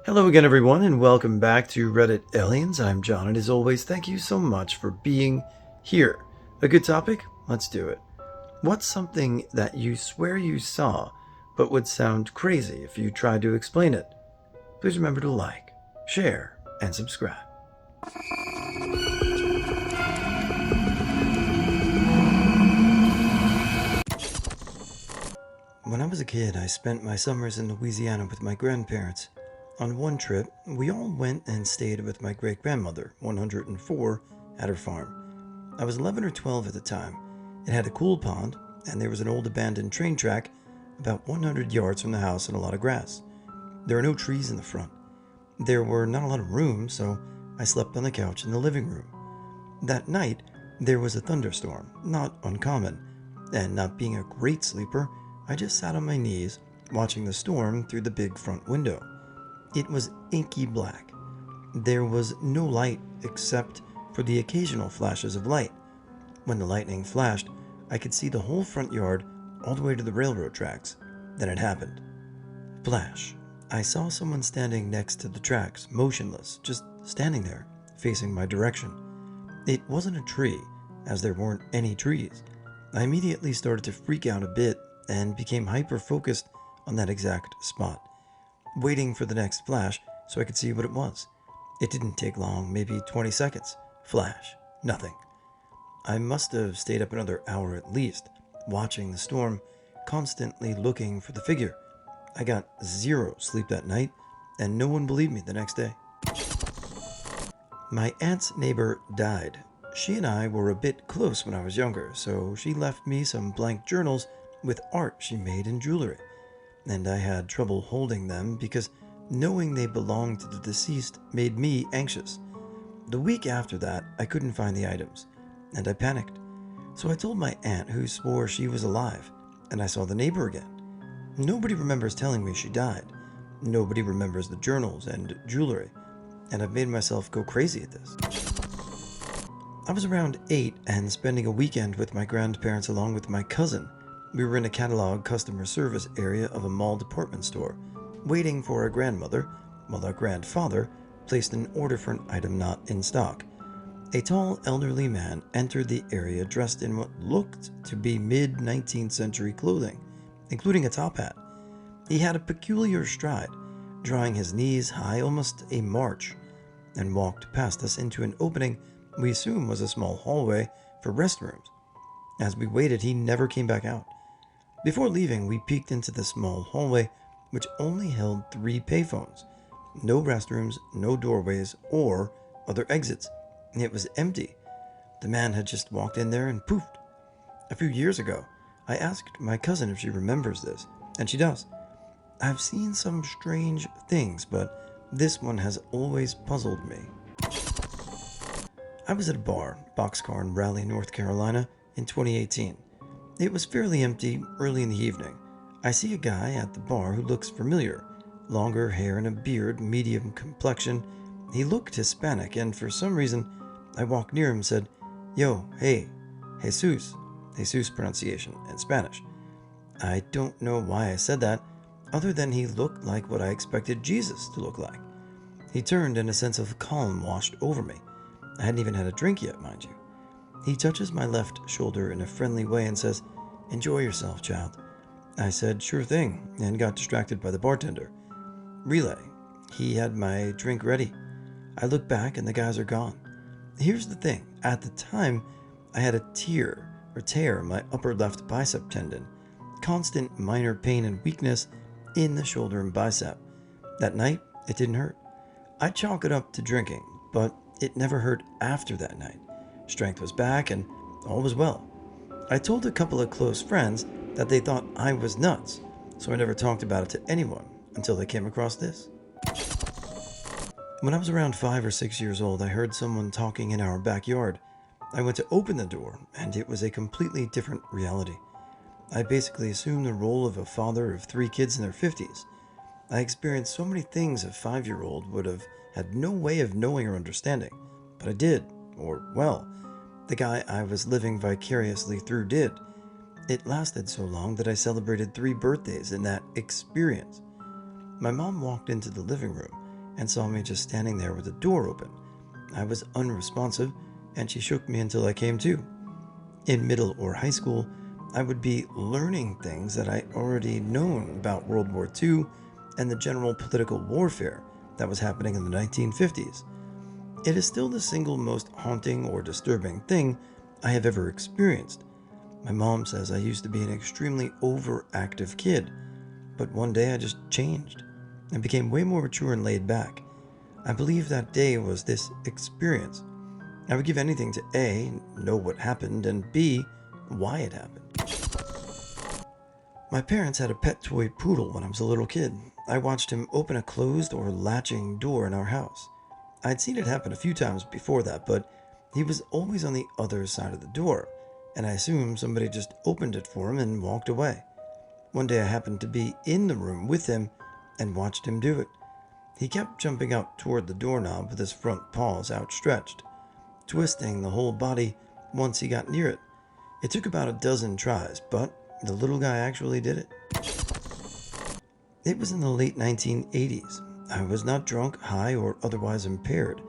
Hello again, everyone, and welcome back to Reddit Aliens. I'm John, and as always, thank you so much for being here. A good topic? Let's do it. What's something that you swear you saw, but would sound crazy if you tried to explain it? Please remember to like, share, and subscribe. When I was a kid, I spent my summers in Louisiana with my grandparents. On one trip, we all went and stayed with my great grandmother, 104, at her farm. I was 11 or 12 at the time. It had a cool pond, and there was an old abandoned train track about 100 yards from the house and a lot of grass. There were no trees in the front. There were not a lot of rooms, so I slept on the couch in the living room. That night, there was a thunderstorm, not uncommon, and not being a great sleeper, I just sat on my knees, watching the storm through the big front window. It was inky black. There was no light except for the occasional flashes of light. When the lightning flashed, I could see the whole front yard all the way to the railroad tracks. Then it happened. Flash. I saw someone standing next to the tracks, motionless, just standing there, facing my direction. It wasn't a tree, as there weren't any trees. I immediately started to freak out a bit and became hyper-focused on that exact spot, waiting for the next flash so I could see what it was. It didn't take long, maybe 20 seconds. Flash. Nothing. I must have stayed up another hour at least, watching the storm, constantly looking for the figure. I got zero sleep that night, and no one believed me the next day. My aunt's neighbor died. She and I were a bit close when I was younger, so she left me some blank journals with art she made in jewelry, and I had trouble holding them because knowing they belonged to the deceased made me anxious. The week after that, I couldn't find the items, and I panicked. So I told my aunt, who swore she was alive, and I saw the neighbor again. Nobody remembers telling me she died. Nobody remembers the journals and jewelry, and I've made myself go crazy at this. I was around 8 and spending a weekend with my grandparents along with my cousin. We were in a catalog customer service area of a mall department store, waiting for our grandmother, while our grandfather placed an order for an item not in stock. A tall, elderly man entered the area dressed in what looked to be mid-19th century clothing, including a top hat. He had a peculiar stride, drawing his knees high, almost a march, and walked past us into an opening we assumed was a small hallway for restrooms. As we waited, he never came back out. Before leaving, we peeked into the small hallway, which only held 3 payphones. No restrooms, no doorways, or other exits. It was empty. The man had just walked in there and poofed. A few years ago, I asked my cousin if she remembers this, and she does. I've seen some strange things, but this one has always puzzled me. I was at a bar, Boxcar in Raleigh, North Carolina, in 2018. It was fairly empty early in the evening. I see a guy at the bar who looks familiar. Longer hair and a beard, medium complexion. He looked Hispanic, and for some reason, I walked near him and said, "Yo, hey, Jesus." Jesus pronunciation in Spanish. I don't know why I said that, other than he looked like what I expected Jesus to look like. He turned and a sense of calm washed over me. I hadn't even had a drink yet, mind you. He touches my left shoulder in a friendly way and says, "Enjoy yourself, child." I said, "Sure thing," and got distracted by the bartender. Relay. He had my drink ready. I look back and the guys are gone. Here's the thing. At the time, I had a tear in my upper left bicep tendon. Constant minor pain and weakness in the shoulder and bicep. That night, it didn't hurt. I chalk it up to drinking, but it never hurt after that night. Strength was back and all was well. I told a couple of close friends that they thought I was nuts, so I never talked about it to anyone until they came across this. When I was around 5 or 6 years old, I heard someone talking in our backyard. I went to open the door, and it was a completely different reality. I basically assumed the role of a father of 3 kids in their 50s. I experienced so many things a 5-year-old would have had no way of knowing or understanding, but I did, or well, the guy I was living vicariously through did. It lasted so long that I celebrated 3 birthdays in that experience. My mom walked into the living room, and saw me just standing there with the door open. I was unresponsive, and she shook me until I came to. In middle or high school, I would be learning things that I already known about World War II and the general political warfare that was happening in the 1950s. It is still the single most haunting or disturbing thing I have ever experienced. My mom says I used to be an extremely overactive kid, but one day I just changed and became way more mature and laid back. I believe that day was this experience. I would give anything to A, know what happened, and B, why it happened. My parents had a pet toy poodle when I was a little kid. I watched him open a closed or latching door in our house. I'd seen it happen a few times before that, but he was always on the other side of the door, and I assumed somebody just opened it for him and walked away. One day I happened to be in the room with him and watched him do it. He kept jumping up toward the doorknob with his front paws outstretched, twisting the whole body once he got near it. It took about a dozen tries, but the little guy actually did it. It was in the late 1980s. I was not drunk, high, or otherwise impaired.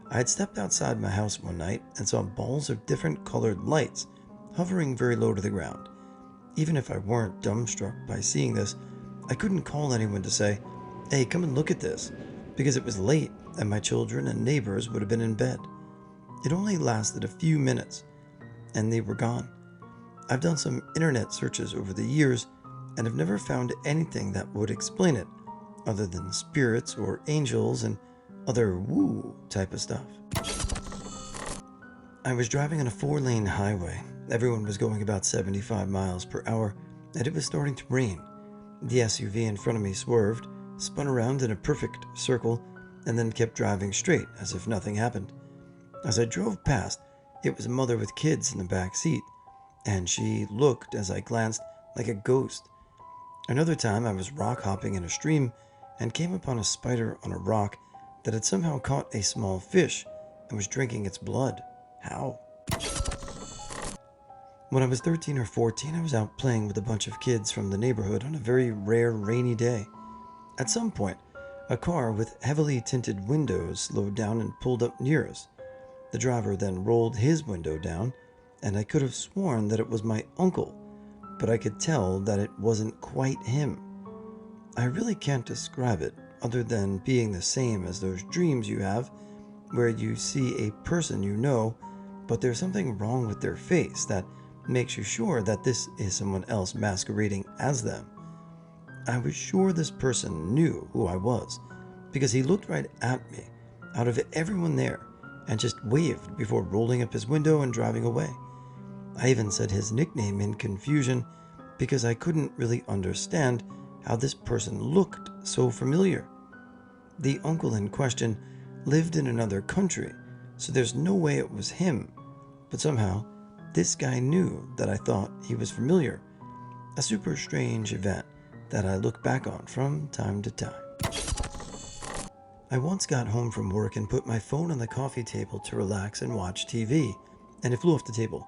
I had stepped outside my house one night and saw balls of different colored lights hovering very low to the ground. Even if I weren't dumbstruck by seeing this, I couldn't call anyone to say, "Hey, come and look at this," because it was late and my children and neighbors would have been in bed. It only lasted a few minutes, and they were gone. I've done some internet searches over the years and have never found anything that would explain it, other than spirits or angels and other woo type of stuff. I was driving on a 4-lane highway. Everyone was going about 75 miles per hour, and it was starting to rain. The SUV in front of me swerved, spun around in a perfect circle, and then kept driving straight as if nothing happened. As I drove past, it was a mother with kids in the back seat, and she looked, as I glanced, like a ghost. Another time I was rock hopping in a stream and came upon a spider on a rock that had somehow caught a small fish and was drinking its blood. How? When I was 13 or 14, I was out playing with a bunch of kids from the neighborhood on a very rare rainy day. At some point, a car with heavily tinted windows slowed down and pulled up near us. The driver then rolled his window down, and I could have sworn that it was my uncle, but I could tell that it wasn't quite him. I really can't describe it other than being the same as those dreams you have where you see a person you know, but there's something wrong with their face that makes you sure that this is someone else masquerading as them. I was sure this person knew who I was because he looked right at me out of everyone there and just waved before rolling up his window and driving away. I even said his nickname in confusion because I couldn't really understand how this person looked so familiar. The uncle in question lived in another country, so there's no way it was him, but somehow this guy knew that I thought he was familiar. A super strange event that I look back on from time to time. I once got home from work and put my phone on the coffee table to relax and watch TV, and it flew off the table.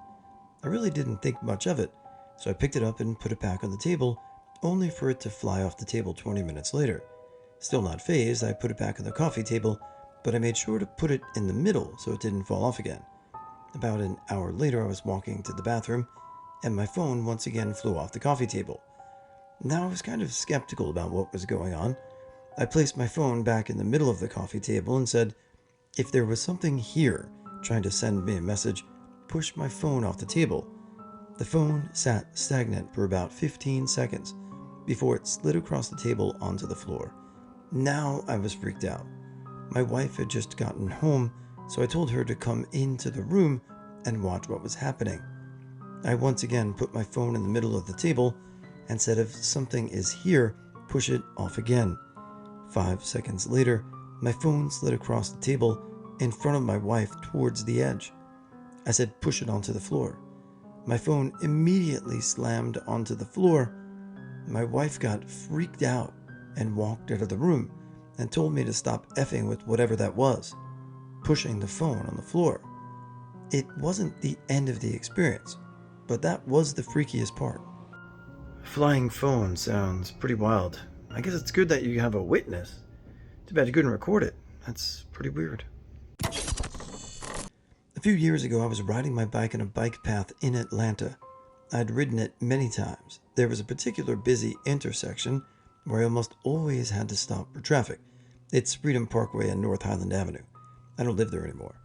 I really didn't think much of it, so I picked it up and put it back on the table, only for it to fly off the table 20 minutes later. Still not fazed, I put it back on the coffee table, but I made sure to put it in the middle so it didn't fall off again. About an hour later, I was walking to the bathroom, and my phone once again flew off the coffee table. Now I was kind of skeptical about what was going on. I placed my phone back in the middle of the coffee table and said, if there was something here trying to send me a message, push my phone off the table. The phone sat stagnant for about 15 seconds before it slid across the table onto the floor. Now I was freaked out. My wife had just gotten home, so I told her to come into the room and watch what was happening. I once again put my phone in the middle of the table and said, if something is here, push it off again. 5 seconds later, my phone slid across the table in front of my wife towards the edge. I said, push it onto the floor. My phone immediately slammed onto the floor. My wife got freaked out and walked out of the room and told me to stop effing with whatever that was, pushing the phone on the floor. It wasn't the end of the experience, but that was the freakiest part. Flying phone sounds pretty wild. I guess it's good that you have a witness Too bad you couldn't record it. That's pretty weird. A few years ago, I was riding my bike on a bike path in Atlanta. I'd ridden it many times. There was a particular busy intersection where I almost always had to stop for traffic. It's Freedom Parkway and North Highland Avenue. I don't live there anymore.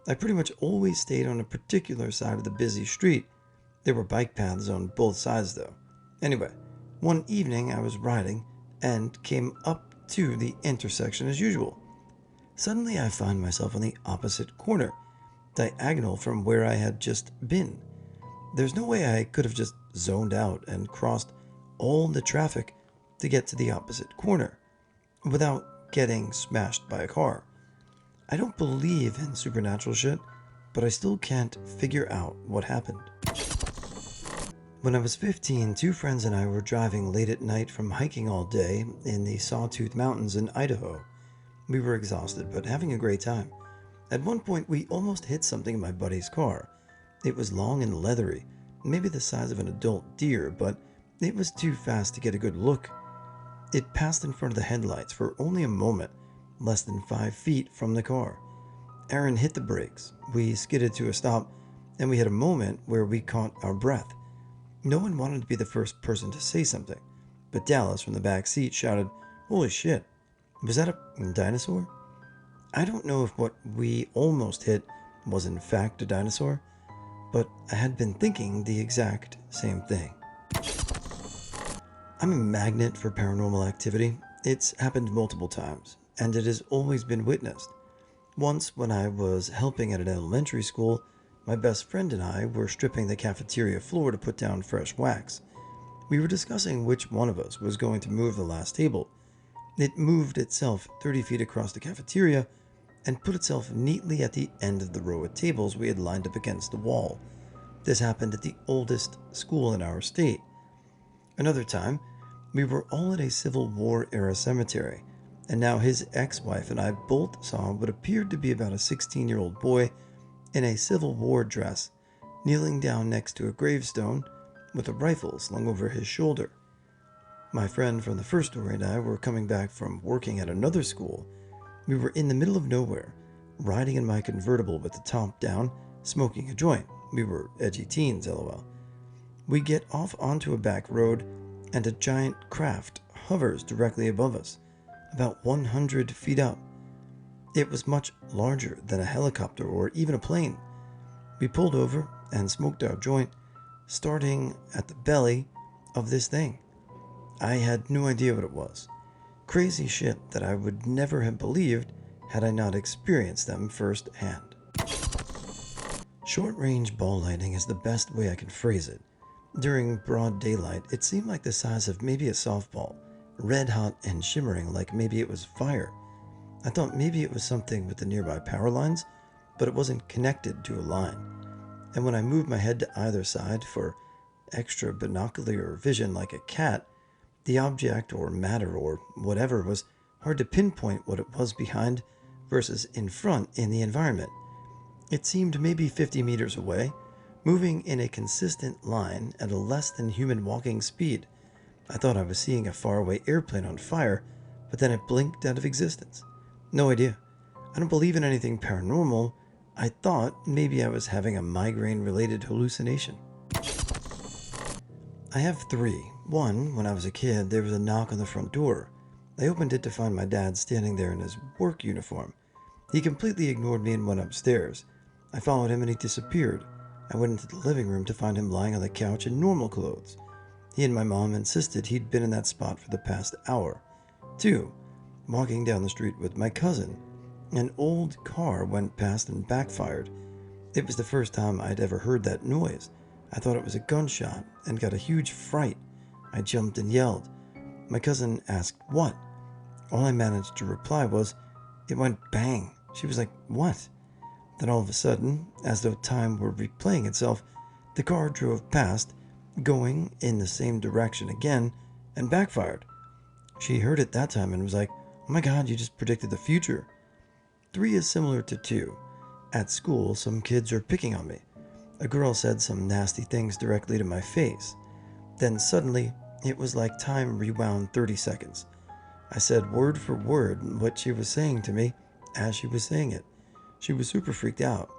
I pretty much always stayed on a particular side of the busy street. There were bike paths on both sides, though. Anyway, one evening I was riding and came up to the intersection as usual. Suddenly I find myself on the opposite corner, diagonal from where I had just been. There's no way I could have just zoned out and crossed all the traffic to get to the opposite corner without getting smashed by a car. I don't believe in supernatural shit, but I still can't figure out what happened. When I was 15, two friends and I were driving late at night from hiking all day in the Sawtooth Mountains in Idaho. We were exhausted, but having a great time. At one point, we almost hit something in my buddy's car. It was long and leathery, maybe the size of an adult deer, but it was too fast to get a good look. It passed in front of the headlights for only a moment, less than 5 feet from the car. Aaron hit the brakes. We skidded to a stop, and we had a moment where we caught our breath. No one wanted to be the first person to say something, but Dallas from the back seat shouted, "Holy shit, was that a dinosaur?" I don't know if what we almost hit was in fact a dinosaur, but I had been thinking the exact same thing. I'm a magnet for paranormal activity. It's happened multiple times, and it has always been witnessed. Once, when I was helping at an elementary school, my best friend and I were stripping the cafeteria floor to put down fresh wax. We were discussing which one of us was going to move the last table. It moved itself 30 feet across the cafeteria and put itself neatly at the end of the row of tables we had lined up against the wall. This happened at the oldest school in our state. Another time, we were all at a Civil War era cemetery, and now his ex-wife and I both saw what appeared to be about a 16-year-old boy in a Civil War dress, kneeling down next to a gravestone with a rifle slung over his shoulder. My friend from the first story and I were coming back from working at another school. We were in the middle of nowhere, riding in my convertible with the top down, smoking a joint. We were edgy teens, lol. We get off onto a back road, and a giant craft hovers directly above us, about 100 feet up. It was much larger than a helicopter or even a plane. We pulled over and smoked our joint, starting at the belly of this thing. I had no idea what it was. Crazy shit that I would never have believed had I not experienced them firsthand. Short-range ball lightning is the best way I can phrase it. During broad daylight, it seemed like the size of maybe a softball, red hot and shimmering like maybe it was fire. I thought maybe it was something with the nearby power lines, but it wasn't connected to a line. And when I moved my head to either side for extra binocular vision like a cat, the object or matter or whatever was hard to pinpoint what it was behind versus in front in the environment. It seemed maybe 50 meters away, moving in a consistent line at a less than human walking speed. I thought I was seeing a faraway airplane on fire, but then it blinked out of existence. No idea. I don't believe in anything paranormal. I thought maybe I was having a migraine-related hallucination. I have 3. One, when I was a kid, there was a knock on the front door. I opened it to find my dad standing there in his work uniform. He completely ignored me and went upstairs. I followed him and he disappeared. I went into the living room to find him lying on the couch in normal clothes. He and my mom insisted he'd been in that spot for the past hour. 2, walking down the street with my cousin. An old car went past and backfired. It was the first time I'd ever heard that noise. I thought it was a gunshot and got a huge fright. I jumped and yelled. My cousin asked, "What?" All I managed to reply was, "It went bang." She was like, "What?" Then all of a sudden, as though time were replaying itself, the car drove past, going in the same direction again, and backfired. She heard it that time and was like, "Oh my god, you just predicted the future." 3 is similar to 2. At school, some kids are picking on me. A girl said some nasty things directly to my face. Then suddenly, it was like time rewound 30 seconds. I said word for word what she was saying to me as she was saying it. She was super freaked out.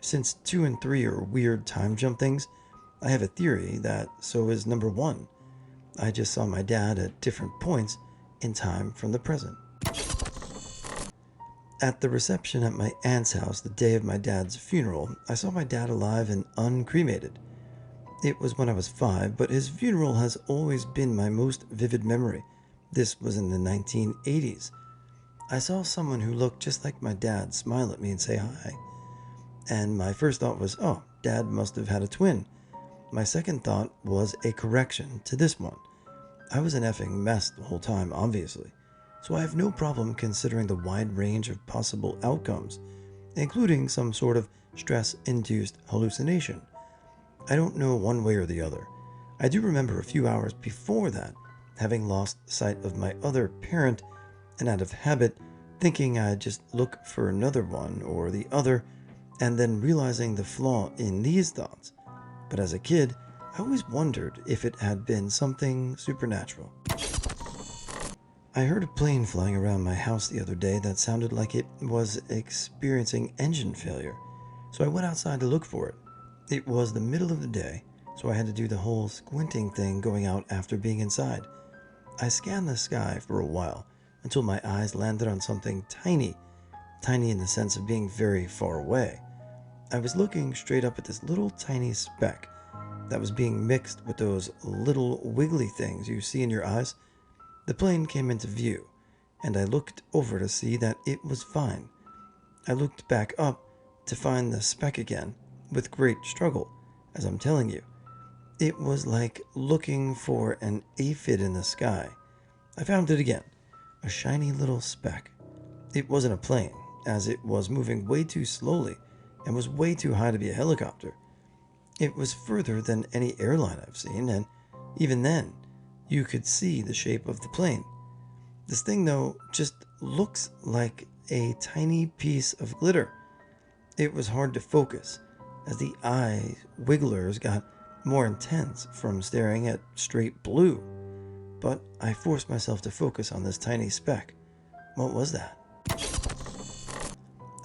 Since 2 and 3 are weird time jump things, I have a theory that so is number 1. I just saw my dad at different points in time from the present. At the reception at my aunt's house the day of my dad's funeral, I saw my dad alive and uncremated. It was when I was 5, but his funeral has always been my most vivid memory. This was in the 1980s. I saw someone who looked just like my dad smile at me and say hi. And my first thought was, oh, Dad must have had a twin. My second thought was a correction to this one. I was an effing mess the whole time, obviously, so I have no problem considering the wide range of possible outcomes, including some sort of stress-induced hallucination. I don't know one way or the other. I do remember a few hours before that, having lost sight of my other parent, and out of habit, thinking I'd just look for another one or the other, and then realizing the flaw in these thoughts. But as a kid, I always wondered if it had been something supernatural. I heard a plane flying around my house the other day that sounded like it was experiencing engine failure, so I went outside to look for it. It was the middle of the day, so I had to do the whole squinting thing going out after being inside. I scanned the sky for a while until my eyes landed on something tiny, tiny in the sense of being very far away. I was looking straight up at this little tiny speck that was being mixed with those little wiggly things you see in your eyes. The plane came into view, and I looked over to see that it was fine. I looked back up to find the speck again, with great struggle, as I'm telling you. It was like looking for an aphid in the sky. I found it again, a shiny little speck. It wasn't a plane, as it was moving way too slowly and was way too high to be a helicopter. It was further than any airline I've seen, and even then, you could see the shape of the plane. This thing, though, just looks like a tiny piece of glitter. It was hard to focus, as the eye wigglers got more intense from staring at straight blue. But I forced myself to focus on this tiny speck. What was that?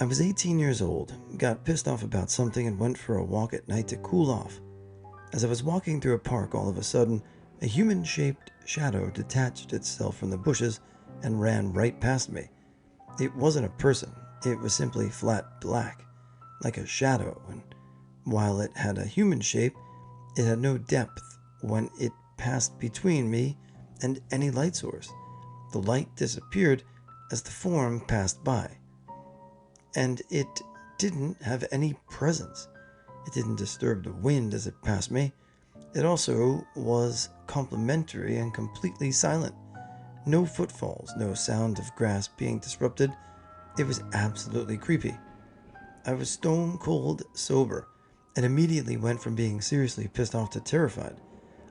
I was 18 years old, got pissed off about something, and went for a walk at night to cool off. As I was walking through a park, all of a sudden, a human-shaped shadow detached itself from the bushes and ran right past me. It wasn't a person, it was simply flat black, like a shadow, and while it had a human shape, it had no depth when it passed between me and any light source. The light disappeared as the form passed by. And it didn't have any presence. It didn't disturb the wind as it passed me. It also was complimentary and completely silent. No footfalls, no sound of grass being disrupted. It was absolutely creepy. I was stone cold sober and immediately went from being seriously pissed off to terrified.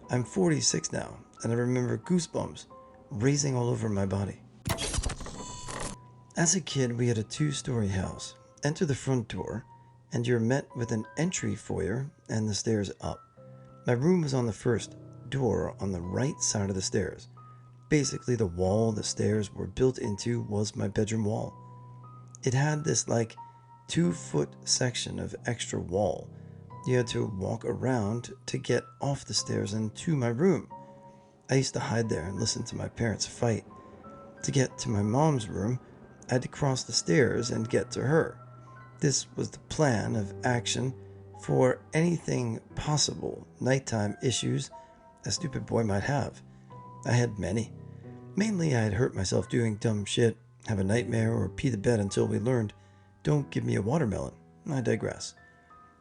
I'm 46 now, and I remember goosebumps raising all over my body. As a kid, we had a 2-story house. Enter the front door, and you're met with an entry foyer and the stairs up. My room was on the first door on the right side of the stairs. Basically, the wall the stairs were built into was my bedroom wall. It had this 2-foot section of extra wall. You had to walk around to get off the stairs and to my room. I used to hide there and listen to my parents fight. To get to my mom's room, I had to cross the stairs and get to her. This was the plan of action for anything possible nighttime issues a stupid boy might have. I had many. Mainly I had hurt myself doing dumb shit, have a nightmare, or pee the bed until we learned, don't give me a watermelon. I digress.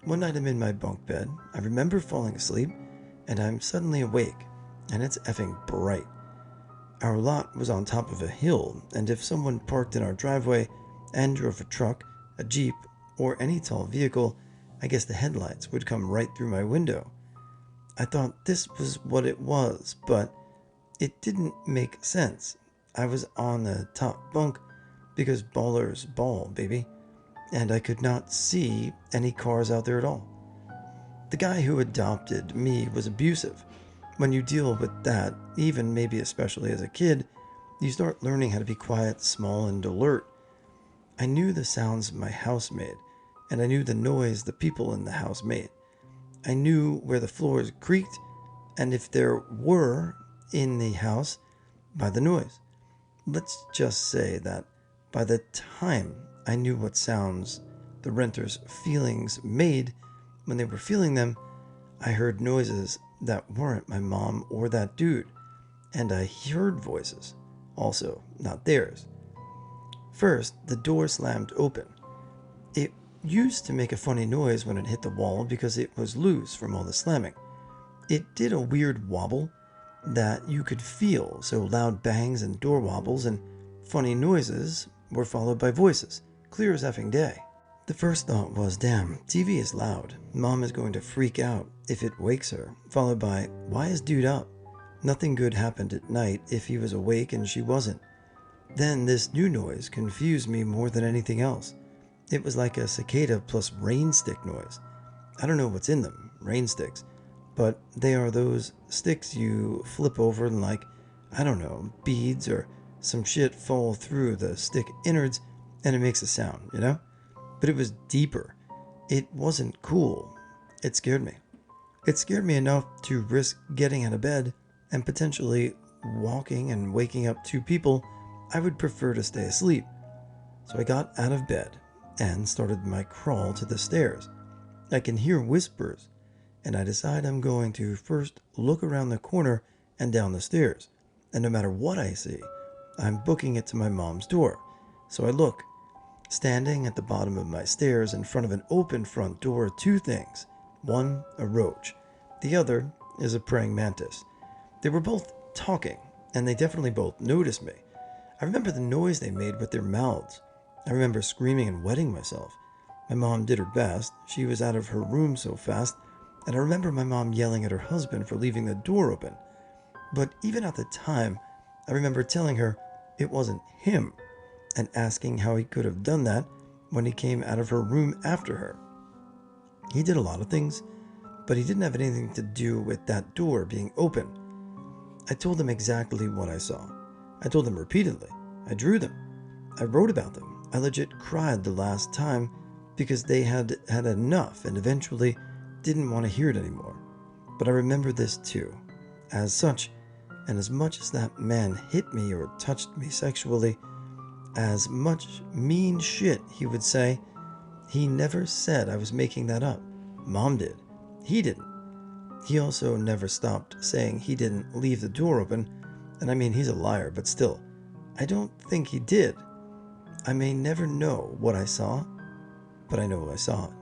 One night I'm in my bunk bed, I remember falling asleep, and I'm suddenly awake, and it's effing bright. Our lot was on top of a hill, and if someone parked in our driveway and drove a truck, a jeep, or any tall vehicle, I guess the headlights would come right through my window. I thought this was what it was, but it didn't make sense. I was on the top bunk because ballers ball, baby, and I could not see any cars out there at all. The guy who adopted me was abusive. When you deal with that, even maybe especially as a kid, You start learning how to be quiet, small, and alert. I knew the sounds my house made, and I knew the noise the people in the house made. I knew where the floors creaked, and if there were in the house, by the noise. Let's just say that by the time I knew what sounds the renters' feelings made when they were feeling them, I heard noises that weren't my mom or that dude, and I heard voices, also not theirs. First, the door slammed open. It used to make a funny noise when it hit the wall because it was loose from all the slamming. It did a weird wobble that you could feel, so loud bangs and door wobbles and funny noises were followed by voices, clear as effing day. The first thought was, damn, TV is loud. Mom is going to freak out if it wakes her, followed by, why is dude up? Nothing good happened at night if he was awake and she wasn't. Then this new noise confused me more than anything else. It was like a cicada plus rain stick noise. I don't know what's in them, rain sticks, but they are those sticks you flip over and like, I don't know, beads or some shit fall through the stick innards and it makes a sound, you know? But it was deeper. It wasn't cool. It scared me. It scared me enough to risk getting out of bed and potentially walking and waking up two people I would prefer to stay asleep. So I got out of bed and started my crawl to the stairs. I can hear whispers, and I decide I'm going to first look around the corner and down the stairs. And no matter what I see, I'm booking it to my mom's door. So I look. Standing at the bottom of my stairs in front of an open front door are two things. One, a roach. The other is a praying mantis. They were both talking, and they definitely both noticed me. I remember the noise they made with their mouths. I remember screaming and wetting myself. My mom did her best. She was out of her room so fast, and I remember my mom yelling at her husband for leaving the door open. But even at the time, I remember telling her it wasn't him, and asking how he could have done that when he came out of her room after her. He did a lot of things, but he didn't have anything to do with that door being open. I told them exactly what I saw. I told them repeatedly. I drew them. I wrote about them. I legit cried the last time because they had had enough and eventually didn't want to hear it anymore. But I remember this too. As such, and as much as that man hit me or touched me sexually, as much mean shit he would say, he never said I was making that up. Mom did. He didn't. He also never stopped saying he didn't leave the door open, and I mean, he's a liar, but still, I don't think he did. I may never know what I saw, but I know I saw it.